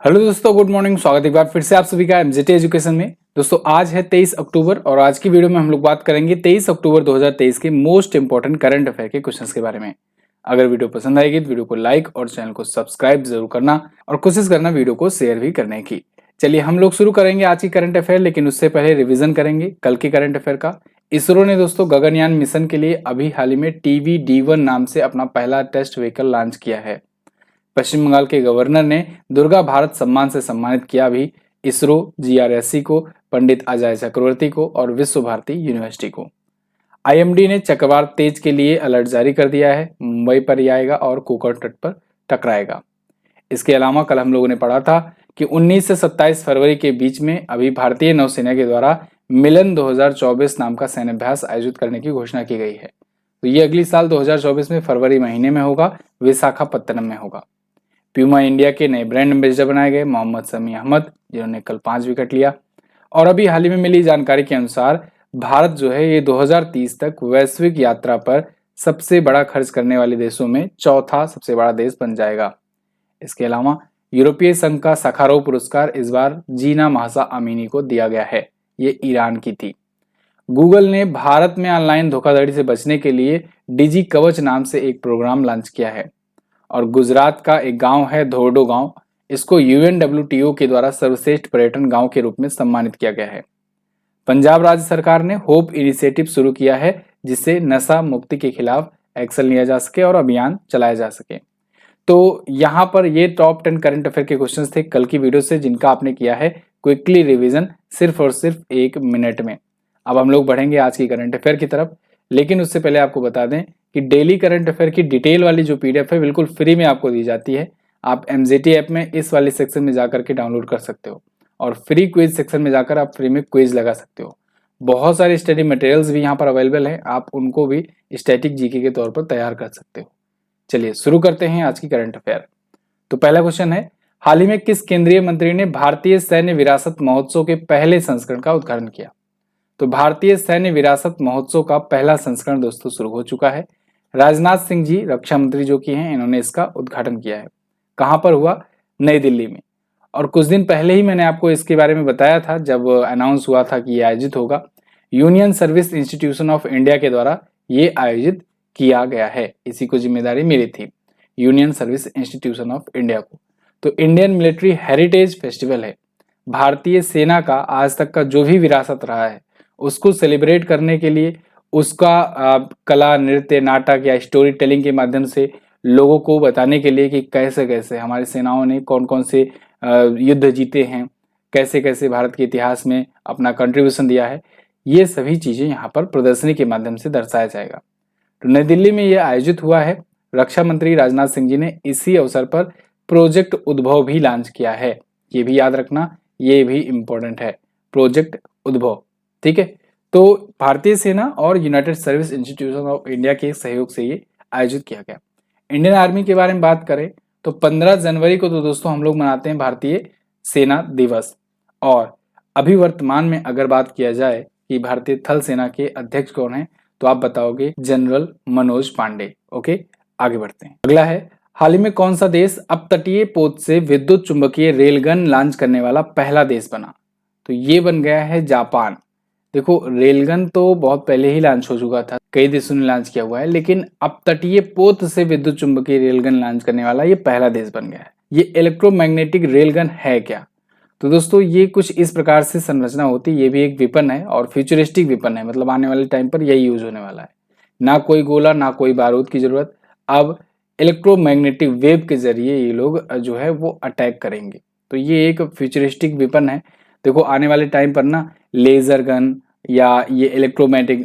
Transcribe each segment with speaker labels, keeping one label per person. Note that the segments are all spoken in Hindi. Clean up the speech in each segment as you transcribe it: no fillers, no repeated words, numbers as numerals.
Speaker 1: हेलो दोस्तों, गुड मॉर्निंग। स्वागत है एक बार फिर से आप सभी का एमजेटी एजुकेशन में। दोस्तों आज है 23 अक्टूबर और आज की वीडियो में हम लोग बात करेंगे 23 अक्टूबर 2023 के मोस्ट इंपॉर्टेंट करंट अफेयर के क्वेश्चंस के बारे में। अगर वीडियो पसंद आएगी तो वीडियो को लाइक और चैनल को सब्सक्राइब जरूर करना और कोशिश करना वीडियो को शेयर भी करने की। चलिए हम लोग शुरू करेंगे आज की करंट अफेयर, लेकिन उससे पहले रिविजन करेंगे कल के करंट अफेयर का। इसरो ने दोस्तों गगनयान मिशन के लिए अभी हाल ही में TVD-1 नाम से अपना पहला टेस्ट व्हीकल लॉन्च किया है। पश्चिम बंगाल के गवर्नर ने दुर्गा भारत सम्मान से सम्मानित किया भी इसरो, GRSC को, पंडित अजय चक्रवर्ती को और विश्व भारती यूनिवर्सिटी को। IMD ने चक्रवात तेज के लिए अलर्ट जारी कर दिया है, मुंबई पर ही आएगा और कोकण तट पर टकराएगा। इसके अलावा कल हम लोगों ने पढ़ा था कि 19 से 27 फरवरी के बीच में अभी भारतीय नौसेना के द्वारा मिलन 2024 नाम का सैन्याभ्यास आयोजित करने की घोषणा की गई है। तो ये अगली साल 2024 में फरवरी महीने में होगा, विशाखापत्तनम में होगा। प्यूमा इंडिया के नए ब्रांड एम्बेसडर बनाए गए मोहम्मद शमी अहमद, जिन्होंने कल 5 विकेट लिया। और अभी हाल ही में मिली जानकारी के अनुसार भारत जो है ये 2030 तक वैश्विक यात्रा पर सबसे बड़ा खर्च करने वाले देशों में चौथा सबसे बड़ा देश बन जाएगा। इसके अलावा यूरोपीय संघ का सखारोव पुरस्कार इस बार जीना महसा अमीनी को दिया गया है, ये ईरान की थी। गूगल ने भारत में ऑनलाइन धोखाधड़ी से बचने के लिए डिजी कवच नाम से एक प्रोग्राम लॉन्च किया है। और गुजरात का एक गांव है धोरडो गांव, इसको UNWTO के द्वारा सर्वश्रेष्ठ पर्यटन गांव के रूप में सम्मानित किया गया है। पंजाब राज्य सरकार ने होप इनिशिएटिव शुरू किया है, जिससे नशा मुक्ति के खिलाफ एक्शन लिया जा सके और अभियान चलाया जा सके। तो यहाँ पर ये टॉप 10 करंट अफेयर के क्वेश्चंस थे कल की वीडियो से, जिनका आपने किया है क्विकली रिवीजन सिर्फ और सिर्फ 1 मिनट में। अब हम लोग बढ़ेंगे आज की करंट अफेयर की तरफ, लेकिन उससे पहले आपको बता दें कि डेली करंट अफेयर की डिटेल वाली जो PDF है बिल्कुल फ्री में आपको दी जाती है। आप MZT ऐप में इस वाले सेक्शन में जाकर के डाउनलोड कर सकते हो और फ्री क्विज सेक्शन में जाकर आप फ्री में क्विज लगा सकते हो। बहुत सारे स्टडी मटेरियल्स भी यहाँ पर अवेलेबल हैं, आप उनको भी स्टैटिक जीके के तौर पर तैयार कर सकते हो। चलिए शुरू करते हैं आज की करंट अफेयर। तो पहला क्वेश्चन है, हाल ही में किस केंद्रीय मंत्री ने भारतीय सैन्य विरासत महोत्सव के पहले संस्करण का उद्घाटन किया? तो भारतीय सैन्य विरासत महोत्सव का पहला संस्करण दोस्तों शुरू हो चुका है। राजनाथ सिंह जी रक्षा मंत्री जो कि हैं, इन्होंने इसका उद्घाटन किया है। कहां पर हुआ? नई दिल्ली में। और कुछ दिन पहले ही मैंने आपको इसके बारे में बताया था जब अनाउंस हुआ था कि ये आयोजित होगा। Union service institution of India के द्वारा ये आयोजित किया गया है, इसी को जिम्मेदारी मिली थी union service institution of India को। तो इंडियन मिलिट्री हेरिटेज फेस्टिवल है। भारतीय सेना का आज तक का जो भी विरासत रहा है उसको सेलिब्रेट करने के लिए, उसका कला, नृत्य, नाटक या स्टोरी टेलिंग के माध्यम से लोगों को बताने के लिए कि कैसे कैसे हमारी सेनाओं ने कौन कौन से युद्ध जीते हैं, कैसे कैसे भारत के इतिहास में अपना कंट्रीब्यूशन दिया है, ये सभी चीजें यहाँ पर प्रदर्शनी के माध्यम से दर्शाया जाएगा। तो नई दिल्ली में ये आयोजित हुआ है। रक्षा मंत्री राजनाथ सिंह जी ने इसी अवसर पर प्रोजेक्ट उद्भव भी लॉन्च किया है। ये भी याद रखना, ये भी इंपॉर्टेंट है, प्रोजेक्ट उद्भव। ठीक है, तो भारतीय सेना और United service institution of India के सहयोग से ये आयोजित किया गया। इंडियन आर्मी के बारे में बात करें तो 15 जनवरी को तो दोस्तों हम लोग मनाते हैं भारतीय सेना दिवस। और अभी वर्तमान में अगर बात किया जाए कि भारतीय थल सेना के अध्यक्ष कौन है, तो आप बताओगे जनरल मनोज पांडे। ओके, आगे बढ़ते हैं। अगला है, हाल ही में कौन सा देश अपतटीय पोत से विद्युत चुंबकीय रेलगन लॉन्च करने वाला पहला देश बना? तो ये बन गया है जापान। देखो, रेलगन तो बहुत पहले ही लॉन्च हो चुका था, कई देशों ने लॉन्च किया हुआ है, लेकिन अपतटीय पोत से विद्युत चुंबकीय रेलगन लॉन्च करने वाला ये पहला देश बन गया है। ये इलेक्ट्रोमैग्नेटिक रेलगन है क्या? तो दोस्तों ये कुछ इस प्रकार से संरचना होती है। ये भी एक वेपन है और फ्यूचरिस्टिक वेपन है, मतलब आने वाले टाइम पर यही यूज होने वाला है। ना कोई गोला, ना कोई बारूद की जरूरत। अब इलेक्ट्रोमैग्नेटिक वेव के जरिए ये लोग जो है वो अटैक करेंगे। तो ये एक फ्यूचरिस्टिक वेपन है। देखो आने वाले टाइम पर ना लेजर गन या ये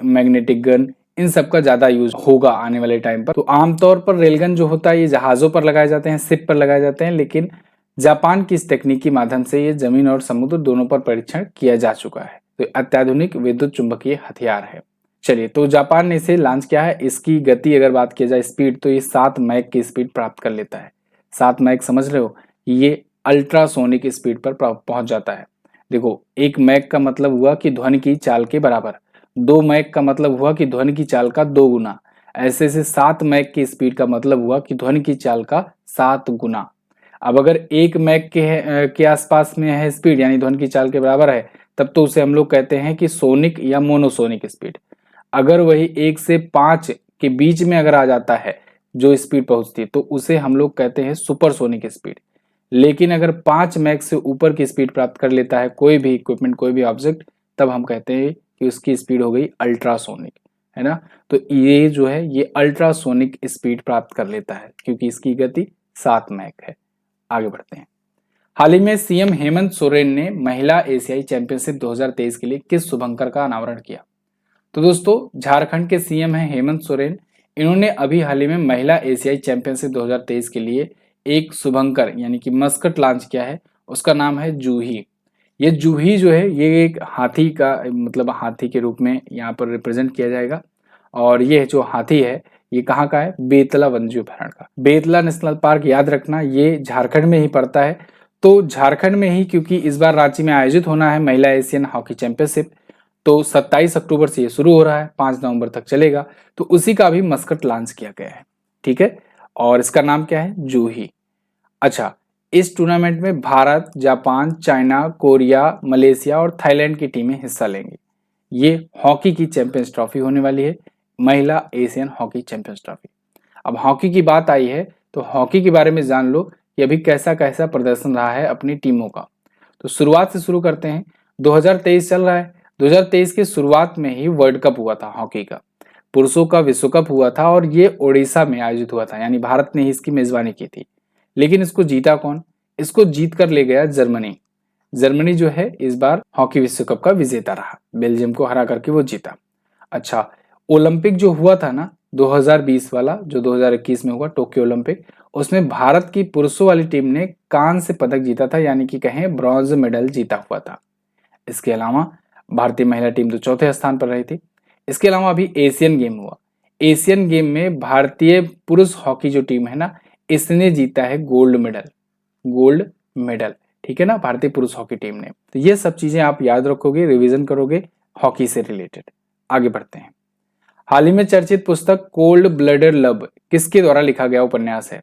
Speaker 1: मैग्नेटिक गन, इन सब का ज्यादा यूज होगा आने वाले टाइम पर। तो आमतौर पर रेलगन जो होता है ये जहाजों पर लगाए जाते हैं, शिप पर लगाए जाते हैं, लेकिन जापान की इस तकनीकी माध्यम से ये जमीन और समुद्र दोनों पर परीक्षण किया जा चुका है। तो अत्याधुनिक विद्युत चुंबकीय हथियार है। चलिए, तो जापान ने इसे लॉन्च किया है। इसकी गति अगर बात की जाए, स्पीड, तो ये 7 मैक की स्पीड प्राप्त कर लेता है। 7 मैक समझ रहे हो, ये अल्ट्रासोनिक स्पीड पर पहुंच जाता है। देखो, 1 मैक का मतलब हुआ कि ध्वनि की चाल के बराबर, 2 मैक का मतलब हुआ कि ध्वनि की चाल का 2 गुना, ऐसे 7 मैक की स्पीड का मतलब हुआ कि ध्वनि की चाल का 7 गुना। अब अगर 1 मैक के आसपास में है स्पीड, यानी ध्वनि की चाल के बराबर है, तब तो उसे हम लोग कहते हैं कि सोनिक या मोनोसोनिक स्पीड। अगर वही 1 से 5 के बीच में अगर आ जाता है जो स्पीड पहुंचती है, तो उसे हम लोग कहते हैं सुपरसोनिक स्पीड। लेकिन अगर 5 मैक से ऊपर की स्पीड प्राप्त कर लेता है कोई भी इक्विपमेंट, कोई भी ऑब्जेक्ट, तब हम कहते हैं कि उसकी स्पीड हो गई अल्ट्रासोनिक, है ना। तो ये जो है ये अल्ट्रासोनिक स्पीड प्राप्त कर लेता है क्योंकि इसकी गति 7 मैक है। आगे बढ़ते हैं। हाल ही में सीएम हेमंत सोरेन ने महिला एशियाई चैंपियनशिप 2023 के लिए किस शुभंकर का अनावरण किया? तो दोस्तों, झारखंड के सीएम हैं हेमंत सोरेन। इन्होंने अभी हाल ही में महिला एशियाई चैंपियनशिप 2023 के लिए एक शुभंकर यानी कि मस्कट लॉन्च किया है। उसका नाम है जूही। ये जूही जो है ये एक हाथी का, मतलब हाथी के रूप में यहाँ पर रिप्रेजेंट किया जाएगा। और ये जो हाथी है ये कहाँ का है? बेतला वन्यजीव अभयारण्य का। बेतला नेशनल पार्क याद रखना ये झारखंड में ही पड़ता है। तो झारखंड में ही, क्योंकि इस बार रांची में आयोजित होना है महिला एशियन हॉकी चैंपियनशिप, तो 27 अक्टूबर से ये शुरू हो रहा है, 5 नवंबर तक चलेगा। तो उसी का भी मस्कट लॉन्च किया गया है, ठीक है। और इसका नाम क्या है? जूही। अच्छा, इस टूर्नामेंट में Bharat, Japan, China, Korea, Malaysia और थाईलैंड की टीमें हिस्सा लेंगी। ये हॉकी की चैंपियंस ट्रॉफी होने वाली है, महिला एशियन हॉकी चैंपियंस ट्रॉफी। अब हॉकी की बात आई है तो हॉकी के बारे में जान लो कि अभी कैसा कैसा प्रदर्शन रहा है अपनी टीमों का। तो शुरुआत से शुरू करते हैं। 2023 चल रहा है। 2023 की शुरुआत में ही वर्ल्ड कप हुआ था हॉकी का, पुरुषों का विश्व कप हुआ था और ये ओडिशा में आयोजित हुआ था, यानी भारत ने ही इसकी मेजबानी की थी। लेकिन इसको जीता कौन? इसको जीत कर ले गया जर्मनी। जर्मनी जो है इस बार हॉकी विश्व कप का विजेता रहा, बेल्जियम को हरा करके वो जीता। अच्छा, ओलंपिक जो हुआ था ना 2020 वाला, जो 2021 में हुआ टोक्यो ओलंपिक, उसमें भारत की पुरुषों वाली टीम ने कांस्य पदक जीता था, यानी कि कहें ब्रॉन्ज मेडल जीता हुआ था। इसके अलावा भारतीय महिला टीम तो चौथे स्थान पर रही थी। इसके अलावा अभी एशियन गेम हुआ। एशियन गेम में भारतीय पुरुष हॉकी जो टीम है ना, इसने जीता है गोल्ड मेडल। गोल्ड मेडल, ठीक है ना, भारतीय पुरुष हॉकी टीम ने। तो ये सब चीजें आप याद रखोगे, रिवीजन करोगे हॉकी से रिलेटेड। आगे बढ़ते हैं। हाल ही में चर्चित पुस्तक कोल्ड ब्लडेड लव किसके द्वारा लिखा गया उपन्यास है?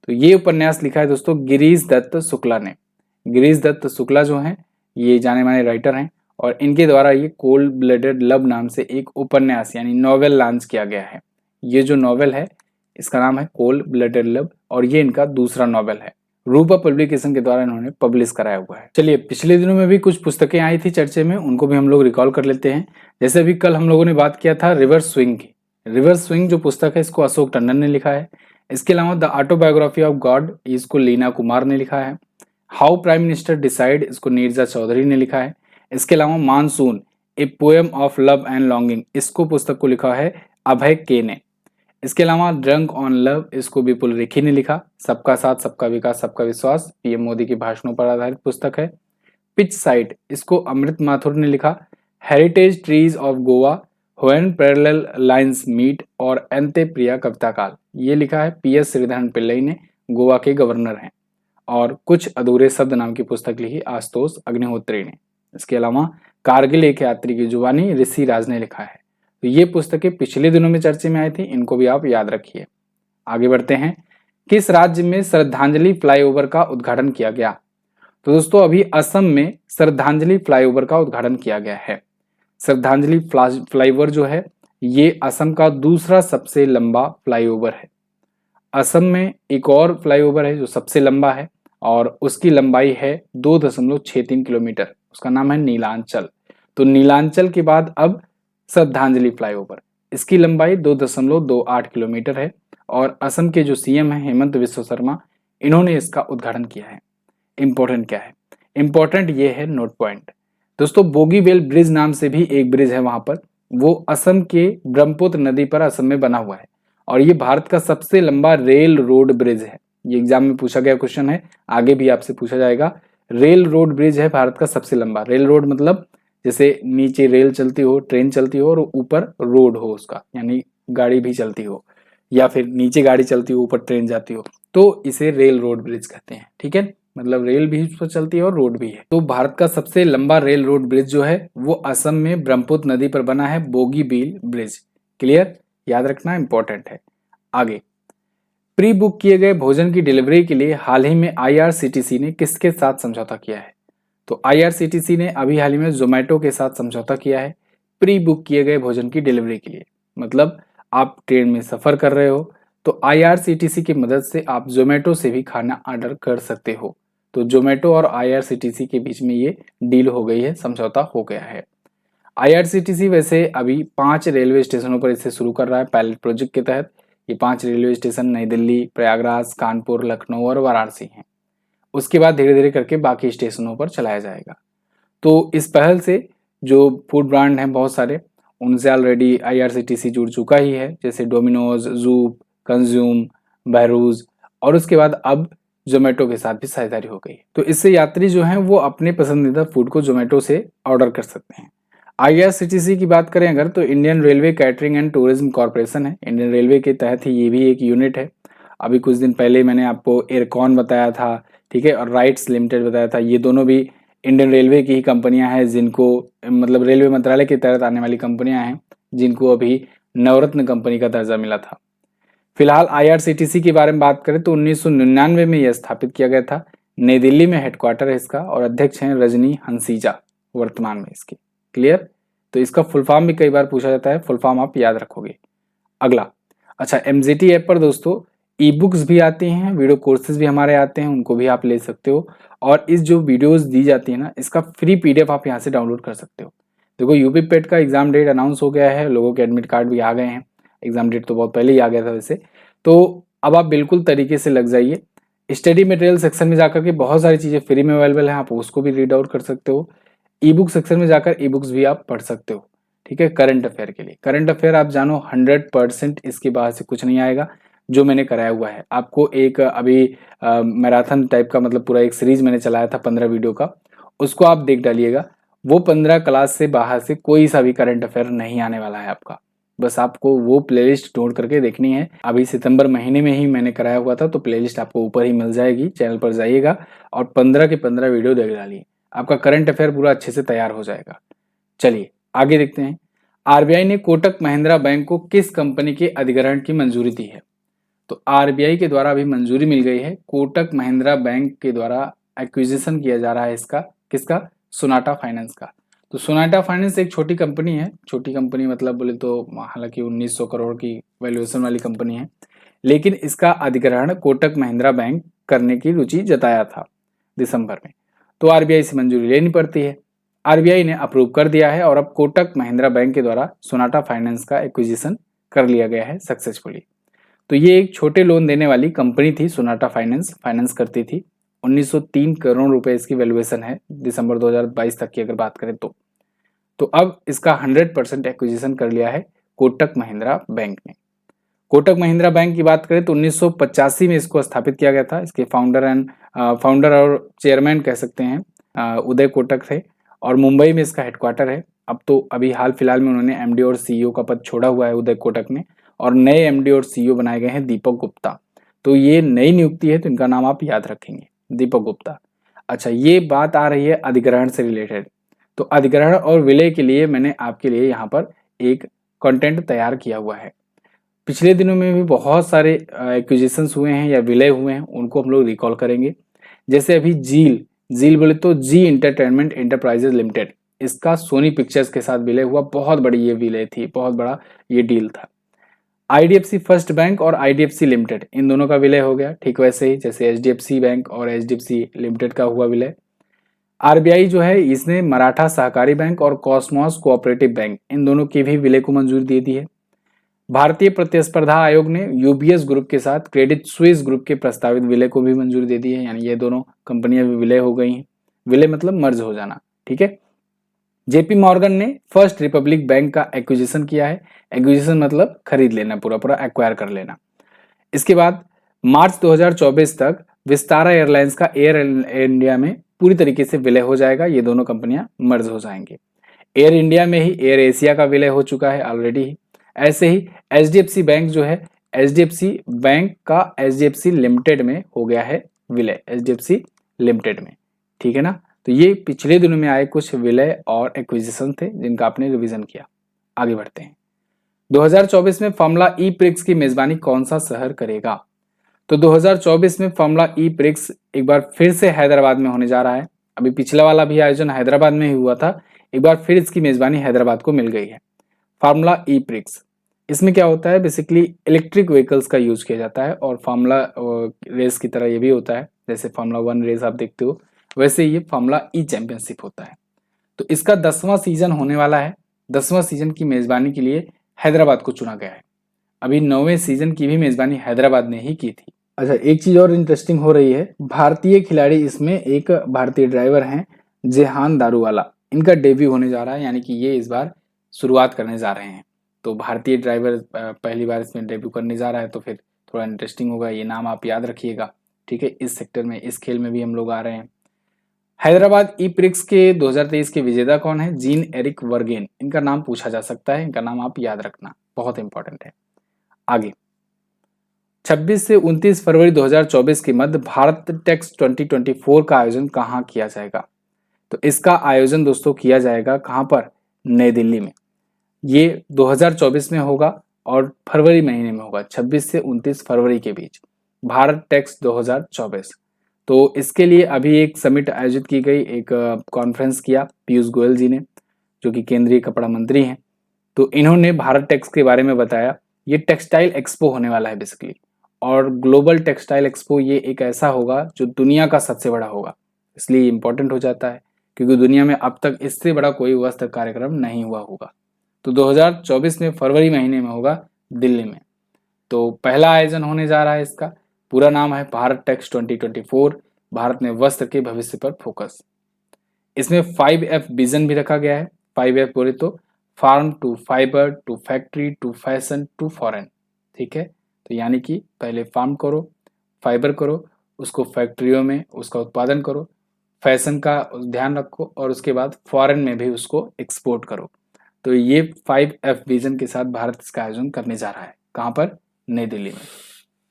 Speaker 1: तो ये उपन्यास लिखा है दोस्तों गिरीश दत्त शुक्ला ने। गिरीश दत्त शुक्ला जो हैं ये जाने माने राइटर हैं और इनके द्वारा ये कोल्ड ब्लडेड लव नाम से एक उपन्यास यानी नॉवेल लॉन्च किया गया है। ये जो नॉवेल है इसका नाम है कोल्ड ब्लडेड लव और ये इनका दूसरा नॉवेल है। रूपा पब्लिकेशन के द्वारा इन्होंने पब्लिश कराया हुआ है। चलिए, पिछले दिनों में भी कुछ पुस्तकें आई थी चर्चे में, उनको भी हम लोग रिकॉल कर लेते हैं। जैसे अभी कल हम लोगों ने बात किया था रिवर स्विंग की। रिवर स्विंग जो पुस्तक है इसको अशोक टंडन ने लिखा है। इसके अलावा द ऑटोबायोग्राफी ऑफ गॉड, इसको लीना कुमार ने लिखा है। हाउ प्राइम मिनिस्टर डिसाइड, इसको नीरजा चौधरी ने लिखा है। इसके अलावा monsoon a poem of love and longing, इसको पुस्तक को लिखा है अभय के ने। इसके अलावा ड्रंक ऑन लव, इसको विपुल रेखी ने लिखा। सबका साथ सबका विकास सबका विश्वास, पीएम मोदी के भाषणों पर आधारित पुस्तक है। पिच साइड, इसको अमृत माथुर ने लिखा। Heritage trees of Goa, when parallel lines meet और अंत्य प्रिया कविता काल, ये लिखा है पीएस श्रीधरन पिल्लई ने, गोवा के गवर्नर हैं। और कुछ अधूरे शब्द नाम की पुस्तक लिखी आशुतोष अग्निहोत्री ने। इसके अलावा कारगिल एक यात्री की जुबानी, ऋषि राज ने लिखा है। तो ये पुस्तकें पिछले दिनों में चर्चे में आई थी, इनको भी आप याद रखिए। आगे बढ़ते हैं। किस राज्य में श्रद्धांजलि फ्लाईओवर का उद्घाटन किया गया? तो दोस्तों अभी असम में श्रद्धांजलि फ्लाईओवर का उद्घाटन किया गया है। श्रद्धांजलि फ्लाईओवर जो है ये असम का दूसरा सबसे लंबा फ्लाईओवर है। असम में एक और फ्लाईओवर है जो सबसे लंबा है और उसकी लंबाई है 2.63 किलोमीटर, उसका नाम है नीलांचल। तो नीलांचल के बाद अब श्रद्धांजलि फ्लाईओवर, इसकी लंबाई 2.28 किलोमीटर है और असम के जो सीएम हैं हेमंत बिस्वा शर्मा, इन्होंने इसका उद्घाटन किया है। इंपॉर्टेंट क्या है? इंपॉर्टेंट ये है नोट पॉइंट दोस्तों, बोगीबील ब्रिज नाम से भी एक ब्रिज है वहां पर, वो असम के ब्रह्मपुत्र नदी पर असम में बना हुआ है और ये भारत का सबसे लंबा रेल रोड ब्रिज है। ये एग्जाम में पूछा गया क्वेश्चन है, आगे भी आपसे पूछा जाएगा। रेल रोड ब्रिज है भारत का सबसे लंबा। रेल रोड मतलब जैसे नीचे रेल चलती हो, ट्रेन चलती हो और ऊपर रोड हो उसका, यानी गाड़ी भी चलती हो, या फिर नीचे गाड़ी चलती हो ऊपर ट्रेन जाती हो, तो इसे रेल रोड ब्रिज कहते हैं, ठीक है। मतलब रेल भी उस पर चलती है और रोड भी है। तो भारत का सबसे लंबा रेल रोड ब्रिज जो है वो असम में ब्रह्मपुत्र नदी पर बना है, बोगीबील ब्रिज। क्लियर, याद रखना इंपॉर्टेंट है। आगे, प्री बुक किए गए भोजन की डिलीवरी के लिए हाल ही में आईआरसीटीसी ने किसके साथ समझौता किया है? तो आईआरसीटीसी ने अभी हाल ही में जोमेटो के साथ समझौता किया है प्री बुक किए गए भोजन की डिलीवरी के लिए। मतलब आप ट्रेन में सफर कर रहे हो तो आईआरसीटीसी की मदद से आप जोमेटो से भी खाना ऑर्डर कर सकते हो। तो जोमेटो और आईआरसीटीसी के बीच में ये डील हो गई है, समझौता हो गया है। आईआरसीटीसी वैसे अभी 5 रेलवे स्टेशनों पर इसे शुरू कर रहा है पायलट प्रोजेक्ट के तहत। ये 5 रेलवे स्टेशन नई दिल्ली, प्रयागराज, कानपुर, लखनऊ और वाराणसी हैं। उसके बाद धीरे धीरे करके बाकी स्टेशनों पर चलाया जाएगा। तो इस पहल से जो फूड ब्रांड हैं बहुत सारे, उनसे ऑलरेडी आईआरसीटीसी जुड़ चुका ही है, जैसे डोमिनोज, जूप, कंज्यूम, बहरूज, और उसके बाद अब जोमेटो के साथ भी साझेदारी हो गई। तो इससे यात्री जो हैं वो अपने पसंदीदा फूड को जोमेटो से ऑर्डर कर सकते हैं। आईआरसीटीसी की बात करें अगर, तो Indian railway catering and tourism corporation है, इंडियन रेलवे के तहत ही ये भी एक यूनिट है। अभी कुछ दिन पहले मैंने आपको एयरकॉन बताया था, ठीक है, और राइट्स लिमिटेड बताया था। ये दोनों भी इंडियन रेलवे की ही कंपनियां हैं, जिनको मतलब रेलवे मंत्रालय के तहत आने वाली कंपनियां हैं, जिनको अभी नवरत्न कंपनी का दर्जा मिला था। फिलहाल आईआरसीटीसी के बारे में बात करें तो 1999 में यह स्थापित किया गया था। नई दिल्ली में हेडक्वार्टर है इसका और अध्यक्ष हैं रजनी हंसीजा वर्तमान में इसके। क्लियर? तो इसका फुल फॉर्म भी कई बार पूछा जाता है, फुल फॉर्म आप याद रखोगे। अगला, अच्छा, एमजीटी ऐप पर दोस्तों ई बुक्स भी आती हैं, वीडियो कोर्सेज भी हमारे आते हैं, उनको भी आप ले सकते हो। और इस जो वीडियोस दी जाती है ना, इसका फ्री पीडीएफ आप यहाँ से डाउनलोड कर सकते हो। देखो, यूपी पेट का एग्जाम डेट अनाउंस हो गया है, लोगों के एडमिट कार्ड भी आ गए हैं। एग्जाम डेट तो बहुत पहले ही आ गया था वैसे। तो अब आप बिल्कुल तरीके से लग जाइए। स्टडी मटेरियल सेक्शन में जाकर के बहुत सारी चीजें फ्री में अवेलेबल है, आप उसको भी रीड आउट कर सकते हो। ई बुक सेक्शन में जाकर ई बुक्स भी आप पढ़ सकते हो, ठीक है। करंट अफेयर के लिए, करंट अफेयर आप जानो 100% इसके बाहर से कुछ नहीं आएगा। जो मैंने कराया हुआ है आपको, एक अभी मैराथन टाइप का, मतलब पूरा एक सीरीज मैंने चलाया था 15 वीडियो का, उसको आप देख डालिएगा। वो 15 क्लास से बाहर से कोई सा भी करंट अफेयर नहीं आने वाला है आपका। बस आपको वो प्लेलिस्ट ढूंढ करके देखनी है। अभी सितंबर महीने में ही मैंने कराया हुआ था, तो प्लेलिस्ट आपको ऊपर ही मिल जाएगी, चैनल पर जाइएगा और 15 के 15 वीडियो देख डालिए, आपका करंट अफेयर पूरा अच्छे से तैयार हो जाएगा। चलिए आगे देखते हैं। आरबीआई ने कोटक महिंद्रा बैंक को किस कंपनी के अधिग्रहण की मंजूरी दी है? तो आरबीआई के द्वारा अभी मंजूरी मिल गई है, कोटक महिंद्रा बैंक के द्वारा एक्विजिशन किया जा रहा है इसका। किसका? सोनाटा फाइनेंस का। तो सोनाटा फाइनेंस एक छोटी कंपनी है, छोटी कंपनी मतलब बोले तो हालांकि 1900 करोड़ की वैल्यूएशन वाली कंपनी है, लेकिन इसका अधिग्रहण कोटक महिंद्रा बैंक करने की रुचि जताया था दिसंबर में। तो आरबीआई से मंजूरी लेनी पड़ती है। आरबीआई ने अप्रूव कर दिया है और अब कोटक महिंद्रा बैंक के द्वारा सोनाटा फाइनेंस का एक्विजिशन कर लिया गया है सक्सेसफुली। तो ये एक छोटे लोन देने वाली कंपनी थी, सोनाटा फाइनेंस फाइनेंस करती थी। 1903 करोड़ रुपए इसकी वैल्यूएशन है दिसंबर 2022 तक की अगर बात करें तो अब इसका 100% एक्विजिशन कर लिया है कोटक महिंद्रा बैंक ने। कोटक महिंद्रा बैंक की बात करें तो 1985 में इसको स्थापित किया गया था। इसके फाउंडर और चेयरमैन कह सकते हैं उदय कोटक थे और मुंबई में इसका हेडक्वार्टर है। अब तो अभी हाल फिलहाल में उन्होंने एमडी और सीईओ का पद छोड़ा हुआ है उदय कोटक ने, और नए एमडी और सीईओ बनाए गए हैं दीपक गुप्ता। तो ये नई नियुक्ति है, तो इनका नाम आप याद रखेंगे, दीपक गुप्ता। अच्छा, ये बात आ रही है अधिग्रहण से रिलेटेड। तो अधिग्रहण और विलय के लिए मैंने आपके लिए यहाँ पर एक कंटेंट तैयार किया हुआ है। पिछले दिनों में भी बहुत सारे एक्विजिशंस हुए हैं या विलय हुए हैं, उनको हम लोग रिकॉल करेंगे। जैसे अभी जील बोले तो जी इंटरटेनमेंट एंटरप्राइजेज लिमिटेड, इसका सोनी पिक्चर्स के साथ विलय हुआ। बहुत बड़ी ये विलय थी, बहुत बड़ा ये डील था। आईडीएफसी फर्स्ट बैंक और आईडीएफसी लिमिटेड, इन दोनों का विलय हो गया। ठीक वैसे ही जैसे एचडीएफसी बैंक और एचडीएफसी लिमिटेड का हुआ विलय। आरबीआई जो है इसने मराठा सहकारी बैंक और कॉस्मोस कोऑपरेटिव बैंक, इन दोनों की भी विलय को मंजूरी दे दी है। भारतीय प्रतिस्पर्धा आयोग ने यूबीएस ग्रुप के साथ क्रेडिट स्विस ग्रुप के प्रस्तावित विलय को भी मंजूरी दे दी है, यानी ये दोनों कंपनियां भी विलय हो गई हैं। विलय मतलब मर्ज हो जाना, ठीक है। जेपी मॉर्गन ने फर्स्ट रिपब्लिक बैंक का एक्विजिशन किया है। एक्विजिशन मतलब खरीद लेना, पूरा पूरा एक्वायर कर लेना। इसके बाद मार्च 2024 तक विस्तारा एयरलाइंस का एयर इंडिया में पूरी तरीके से विलय हो जाएगा। ये दोनों कंपनियां मर्ज हो जाएंगे। एयर इंडिया में ही एयर एशिया का विलय हो चुका है ऑलरेडी ही। ऐसे ही एचडीएफसी बैंक जो है, एचडीएफसी बैंक का एचडीएफसी लिमिटेड में हो गया है विलय, एचडीएफसी लिमिटेड में, ठीक है ना। तो ये पिछले दिनों में आए कुछ विलय और एक्विजिशन थे जिनका आपने रिवीजन किया। आगे बढ़ते हैं। 2024 में फॉर्मूला ई प्रिक्स की मेजबानी कौन सा शहर करेगा? तो 2024 में फार्मूला ई प्रिक्स एक बार फिर से हैदराबाद में होने जा रहा है। अभी पिछला वाला भी आयोजन हैदराबाद में ही हुआ था, एक बार फिर इसकी मेजबानी हैदराबाद को मिल गई है। फार्मूला ई प्रिक्स, इसमें क्या होता है, बेसिकली इलेक्ट्रिक व्हीकल्स का यूज किया जाता है और फार्मूला रेस की तरह ये भी होता है, जैसे फार्मूला 1 रेस आप देखते हो वैसे ये फार्मूला ई चैंपियनशिप होता है। तो इसका 10वां सीजन होने वाला है। 10वां सीजन की मेजबानी के लिए हैदराबाद को चुना गया है। अभी 9वें सीजन की भी मेजबानी हैदराबाद ने ही की थी। अच्छा, एक चीज और इंटरेस्टिंग हो रही है, भारतीय खिलाड़ी इसमें एक भारतीय ड्राइवर हैं जेहान दारूवाला, इनका डेब्यू होने जा रहा है, यानी कि ये इस बार शुरुआत करने जा रहे हैं। तो भारतीय ड्राइवर पहली बार इसमें डेब्यू करने जा रहा है, तो फिर थोड़ा इंटरेस्टिंग होगा, ये नाम आप याद रखिएगा। ठीक है, इस सेक्टर में, इस खेल में भी हम लोग आ रहे हैं। हैदराबाद ई प्रिक्स के 2023 के विजेता कौन है? जीन एरिक वर्गेन, इनका नाम पूछा जा सकता है, इनका नाम आप याद रखना, बहुत इंपॉर्टेंट है। आगे 26 से 29 फरवरी 2024 के मध्य भारत टेक्स 2024 का आयोजन कहाँ किया जाएगा? तो इसका आयोजन दोस्तों किया जाएगा कहाँ पर? नई दिल्ली में। ये 2024 में होगा और फरवरी महीने में होगा, 26 से 29 फरवरी के बीच, भारत टेक्स 2024। तो इसके लिए अभी एक समिट आयोजित की गई, एक कॉन्फ्रेंस किया पीयूष गोयल जी ने, जो कि केंद्रीय कपड़ा मंत्री हैं। तो इन्होंने भारत टेक्स के बारे में बताया। ये टेक्सटाइल एक्सपो होने वाला है बेसिकली, और ग्लोबल टेक्सटाइल एक्सपो ये एक ऐसा होगा जो दुनिया का सबसे बड़ा होगा, इसलिए इम्पोर्टेंट हो जाता है क्योंकि दुनिया में अब तक इससे बड़ा कोई वस्त्र कार्यक्रम नहीं हुआ होगा। तो 2024 में फरवरी महीने में होगा दिल्ली में। तो पहला आयोजन होने जा रहा है, इसका पूरा नाम है भारत टेक्स 2024, भारत में वस्त्र के भविष्य पर फोकस। इसमें 5F विजन भी रखा गया है। 5F बोले तो farm to fibre to factory to fashion to foreign. ठीक है, तो यानी कि पहले फार्म करो, फाइबर करो, उसको फैक्ट्रियों में उसका उत्पादन करो, फैशन का ध्यान रखो और उसके बाद फॉरेन में भी उसको एक्सपोर्ट करो। तो ये 5F विजन के साथ भारत इसका आयोजन करने जा रहा है। कहाँ पर? नई दिल्ली में।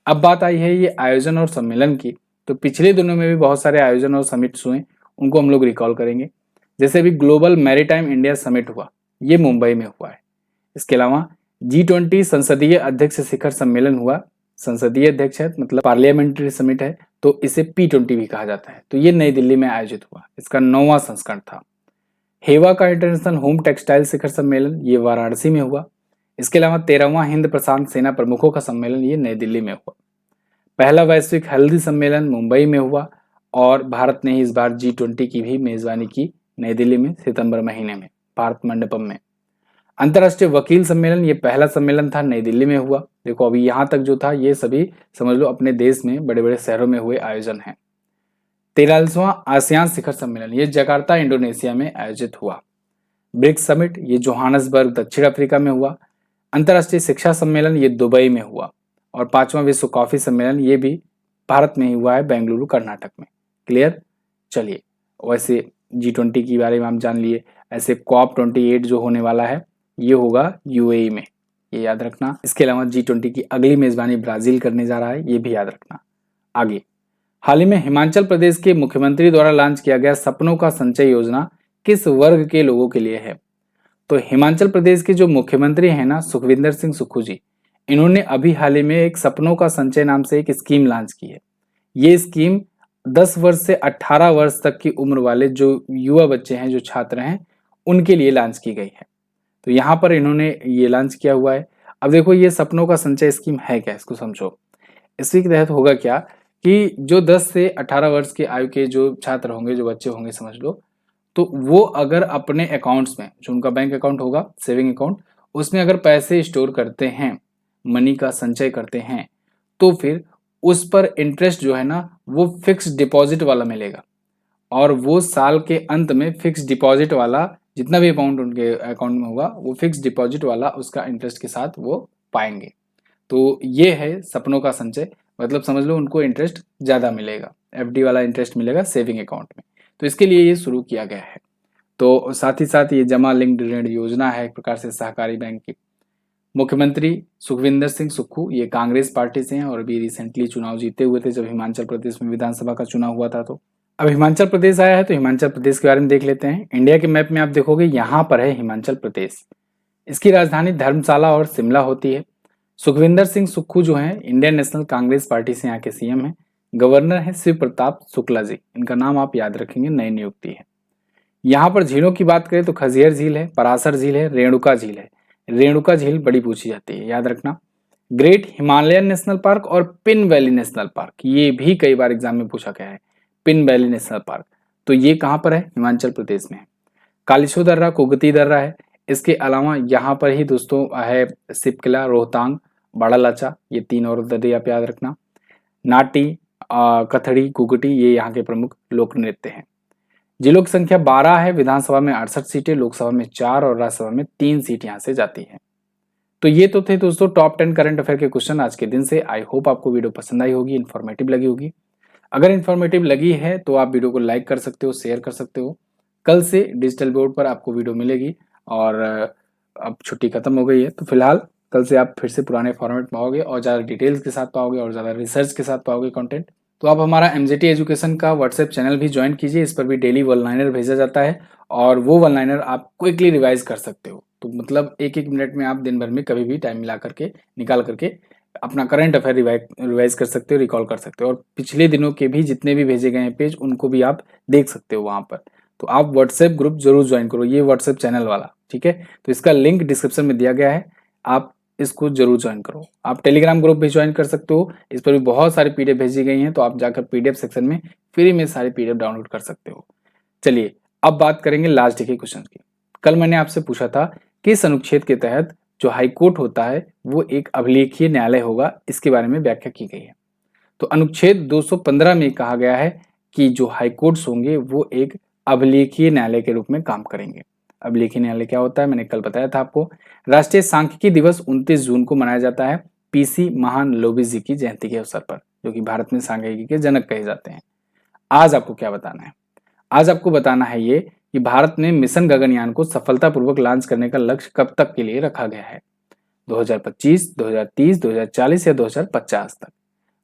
Speaker 1: अब बात आई है ये आयोजन और सम्मेलन की, तो पिछले दिनों में भी बहुत सारे आयोजन और समिट्स हुए, उनको हम लोग रिकॉल करेंगे। जैसे अभी ग्लोबल मैरीटाइम इंडिया समिट हुआ, ये मुंबई में हुआ है। इसके अलावा G20 संसदीय अध्यक्ष शिखर सम्मेलन हुआ। संसदीय अध्यक्ष है मतलब पार्लियामेंट्री समिट है, तो इसे P20 भी कहा जाता है। तो ये नई दिल्ली में आयोजित हुआ, इसका 9वां संस्करण था। हेवा का इंटरनेशनल होम टेक्सटाइल शिखर सम्मेलन, ये वाराणसी में हुआ। इसके अलावा 13वां हिंद प्रशांत सेना प्रमुखों का सम्मेलन, ये नई दिल्ली में हुआ। पहला वैश्विक हल्दी सम्मेलन मुंबई में हुआ और भारत ने इस बार G20 की भी मेजबानी की नई दिल्ली में सितंबर महीने में भारत मंडपम में। अंतर्राष्ट्रीय वकील सम्मेलन, ये पहला सम्मेलन था, नई दिल्ली में हुआ। देखो अभी यहाँ तक जो था ये सभी समझ लो अपने देश में बड़े बड़े शहरों में हुए आयोजन है। 43वां आसियान शिखर सम्मेलन, ये जकार्ता इंडोनेशिया में आयोजित हुआ। ब्रिक्स समिट, ये जोहान्सबर्ग दक्षिण अफ्रीका में हुआ। अंतर्राष्ट्रीय शिक्षा सम्मेलन, ये दुबई में हुआ। और 5वां विश्व कॉफी सम्मेलन, ये भी भारत में ही हुआ है, बेंगलुरु कर्नाटक में। क्लियर? चलिए, वैसे G20 के बारे में हम जान लिए। ऐसे COP28 जो होने वाला है ये होगा UAE में, ये याद रखना। इसके अलावा G20 की अगली मेजबानी ब्राजील करने जा रहा है, ये भी याद रखना। आगे, हाल ही में हिमाचल प्रदेश के मुख्यमंत्री द्वारा लॉन्च किया गया सपनों का संचय योजना किस वर्ग के लोगों के लिए है? तो हिमाचल प्रदेश के जो मुख्यमंत्री हैं ना, सुखविंदर सिंह सुक्खू जी, इन्होंने अभी हाल ही में एक सपनों का संचय नाम से एक स्कीम लॉन्च की है। ये स्कीम 10 वर्ष से 18 वर्ष तक की उम्र वाले जो युवा बच्चे हैं, जो छात्र हैं, उनके लिए लॉन्च की गई है। तो यहाँ पर इन्होंने ये लॉन्च किया हुआ है। अब देखो ये सपनों का संचय स्कीम है क्या, इसको समझो। इसी के तहत होगा क्या कि जो 10 से 18 वर्ष की आयु के जो छात्र होंगे, जो बच्चे होंगे समझ लो, तो वो अगर अपने अकाउंट्स में, जो उनका बैंक अकाउंट होगा, सेविंग अकाउंट, उसमें अगर पैसे स्टोर करते हैं, मनी का संचय करते हैं, तो फिर उस पर इंटरेस्ट जो है ना वो फिक्स डिपॉजिट वाला मिलेगा। और वो साल के अंत में फिक्स डिपॉजिट वाला जितना भी अमाउंट उनके अकाउंट में होगा, वो फिक्स डिपॉजिट वाला उसका इंटरेस्ट के साथ वो पाएंगे। तो ये है सपनों का संचय, मतलब समझ लो उनको इंटरेस्ट ज़्यादा मिलेगा, FD वाला इंटरेस्ट मिलेगा सेविंग अकाउंट में। तो इसके लिए ये शुरू किया गया है। तो साथ ही साथ ये जमा लिंक्ड ऋण योजना है एक प्रकार से सहकारी बैंक की। मुख्यमंत्री सुखविंदर सिंह सुक्खू ये कांग्रेस पार्टी से हैं और अभी रिसेंटली चुनाव जीते हुए थे, जब हिमाचल प्रदेश में विधानसभा का चुनाव हुआ था। तो अब हिमाचल प्रदेश आया है, तो हिमाचल प्रदेश के बारे में देख लेते हैं। इंडिया के मैप में आप देखोगे यहाँ पर है हिमाचल प्रदेश। इसकी राजधानी धर्मशाला और शिमला होती है। सुखविंदर सिंह सुक्खू जो हैं इंडियन नेशनल कांग्रेस पार्टी से यहाँ के सीएम हैं। गवर्नर है शिव प्रताप शुक्ला जी, इनका नाम आप याद रखेंगे, नई नियुक्ति है। यहाँ पर झीलों की बात करें तो खजियर झील है, परासर झील है, रेणुका झील है। रेणुका झील बड़ी पूछी जाती है, याद रखना। ग्रेट हिमालयन नेशनल पार्क और पिन वैली नेशनल पार्क, ये भी कई बार एग्जाम में पूछा गया है। पिन वैली नेशनल पार्क, तो ये कहाँ पर है? हिमाचल प्रदेश में है। कालिशो दर्रा, कुगती दर्रा है। इसके अलावा यहाँ पर ही दोस्तों है सिपकिला, रोहतांग, बड़ा लाचा, ये 3 और दर्रे आप याद रखना। नाटी, कथड़ी, कुगटी, ये यहाँ के प्रमुख लोक नृत्य हैं। जिलों की संख्या 12 है। विधानसभा में 68 सीटें, लोकसभा में 4 और राज्यसभा में 3 सीट यहाँ से जाती है। तो ये तो थे दोस्तों टॉप 10 करंट अफेयर के क्वेश्चन आज के दिन से। आई होप आपको वीडियो पसंद आई होगी, इन्फॉर्मेटिव लगी होगी। अगर इन्फॉर्मेटिव लगी है तो आप वीडियो को लाइक कर सकते हो, शेयर कर सकते हो। कल से डिजिटल बोर्ड पर आपको वीडियो मिलेगी और अब छुट्टी खत्म हो गई है तो फिलहाल कल से आप फिर से पुराने फॉर्मेट पाओगे और ज़्यादा डिटेल्स के साथ पाओगे और ज़्यादा रिसर्च के साथ पाओगे कंटेंट। तो आप हमारा एमजेटी एजुकेशन का व्हाट्सएप चैनल भी ज्वाइन कीजिए। इस पर भी डेली वन लाइनर भेजा जाता है और वो वन लाइनर आप क्विकली रिवाइज कर सकते हो। तो मतलब 1-1 मिनट में आप दिन भर में कभी भी टाइम मिला करके निकाल करके अपना करंट अफेयर रिवाइज कर सकते हो, रिकॉल कर सकते हो। और पिछले दिनों के भी जितने भी भेजे गए हैं पेज, उनको भी आप देख सकते हो वहाँ पर। तो आप व्हाट्सएप ग्रुप जरूर ज्वाइन करो, ये व्हाट्सएप चैनल वाला, ठीक है। तो इसका लिंक डिस्क्रिप्शन में दिया गया है, आप इसको जरूर ज्वाइन करो। आप टेलीग्राम ग्रुप भी ज्वाइन कर सकते हो, इस पर भी बहुत सारी पीडीएफ भेजी गई हैं, तो आप जाकर पीडीएफ सेक्शन में फ्री में सारी पीडीएफ डाउनलोड कर सकते हो। चलिए अब बात करेंगे लास्ट डे के क्वेश्चन की। कल मैंने आपसे पूछा था कि इस अनुच्छेद के तहत जो हाईकोर्ट होता है वो एक अभिलेखीय न्यायालय होगा, इसके बारे में व्याख्या की गई है। तो अनुच्छेद 215 में कहा गया है कि जो हाईकोर्ट्स होंगे वो एक अभिलेखीय न्यायालय के रूप में काम करेंगे। अभिलेखीय न्यायालय क्या होता है, मैंने कल बताया था आपको। राष्ट्रीय सांख्यिकी दिवस 29 जून को मनाया जाता है पीसी महालनोबिस जी की जयंती के अवसर पर, जो कि भारत में सांख्यिकी के जनक कहे जाते हैं। आज आपको क्या बताना है? आज आपको बताना है ये कि भारत में मिशन गगनयान को सफलतापूर्वक लॉन्च करने का लक्ष्य कब तक के लिए रखा गया है? 2025, 2030, 2040 या 2050 तक।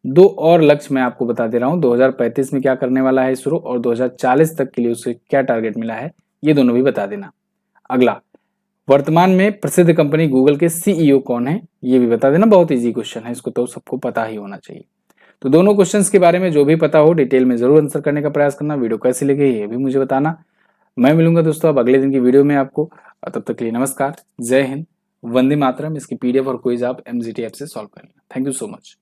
Speaker 1: 2 और लक्ष्य मैं आपको बता दे रहा हूँ। 2035 में क्या करने वाला है इसरो और 2040 तक के लिए उसे क्या टारगेट मिला है, ये दोनों भी बता देना। अगला, वर्तमान में प्रसिद्ध कंपनी गूगल के सीईओ कौन है, ये भी बता देना। बहुत इजी क्वेश्चन है, इसको तो सबको पता ही होना चाहिए। तो दोनों क्वेश्चंस के बारे में जो भी पता हो डिटेल में जरूर आंसर करने का प्रयास करना। वीडियो कैसी लगी ये भी मुझे बताना। मैं मिलूंगा दोस्तों अब अगले दिन की वीडियो में आपको। तब तक के लिए नमस्कार, जय हिंद, वंदे मातरम। इसकी पीडीएफ और क्विज आप एमजीटी ऐप से सॉल्व कर लेना। Thank you so much.